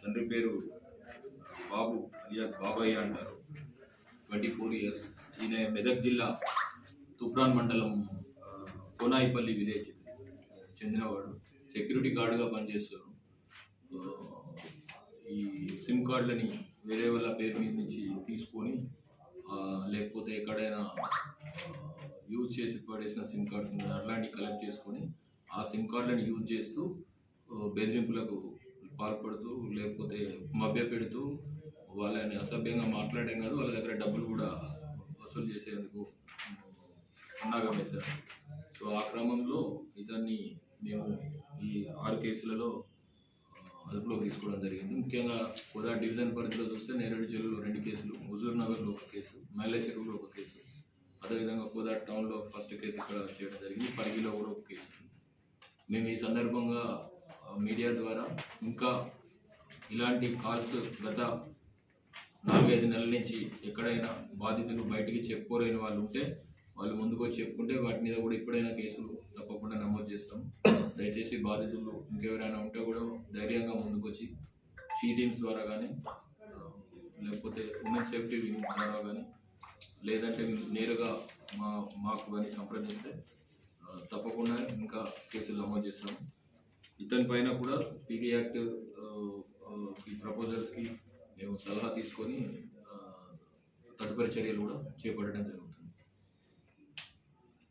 తండ్రి పేరు బాబు అలియాస్ బాబయ్య అంటారు. 24 ఇయర్స్. ఈయన మెదక్ జిల్లా తూప్రాన్ మండలం కోనాయిపల్లి విలేజ్ చెందినవాడు. సెక్యూరిటీ గార్డుగా పనిచేస్తారు. ఈ సిమ్ కార్డులని వేరే వాళ్ళ పేరు మీద నుంచి తీసుకొని లేకపోతే ఎక్కడైనా యూజ్ చేసి పడేసిన సిమ్ కార్డ్స్ అట్లాంటివి కలెక్ట్ చేసుకొని ఆ సిమ్ కార్డులను యూజ్ చేస్తూ బెదిరింపులకు పాల్పడుతూ లేకపోతే మభ్య పెడుతూ వాళ్ళని అసభ్యంగా మాట్లాడడం కాదు, వాళ్ళ దగ్గర డబ్బులు కూడా వసూలు చేసేందుకు పన్నాగం వేశారు. సో ఆ క్రమంలో ఇతన్ని మేము ఈ 6 కేసులలో అదుపులోకి తీసుకోవడం జరిగింది. ముఖ్యంగా కోదాడ డివిజన్ పరిధిలో చూస్తే నేరేడు చెరువులో 2 కేసులు, హుజూర్ నగర్లో 1 కేసు, మైల చెరువులో 1 కేసు, అదేవిధంగా కోదాడ టౌన్లో ఫస్ట్ కేసు ఇక్కడ చేయడం జరిగింది. పరిగిలో కూడా 1 కేసు. మేము ఈ సందర్భంగా మీడియా ద్వారా ఇంకా ఇలాంటి కాల్స్ గత 4-5 నెలల నుంచి ఎక్కడైనా బాధితులు బయటికి చెప్పుకోలేని వాళ్ళు ఉంటే వాళ్ళు ముందుకు వచ్చి చెప్పుకుంటే వాటి మీద కూడా ఎప్పుడైనా కేసులు తప్పకుండా నమోదు చేస్తాం. దయచేసి బాధితులు ఇంకెవరైనా ఉంటే కూడా ధైర్యంగా ముందుకు వచ్చి షీ టీమ్స్ ద్వారా కానీ లేకపోతే ఉమెన్ సేఫ్టీ వింగ్ ద్వారా కానీ లేదంటే నేరుగా మాకు కానీ సంప్రదిస్తే తప్పకుండా ఇంకా కేసులు నమోదు చేస్తాం. ఇతని పైన కూడా పీడీ యాక్ట్ ఈ ప్రపోజల్స్కి మేము సలహా తీసుకొని తదుపరి చర్యలు కూడా చేపట్టడం జరుగుతుంది.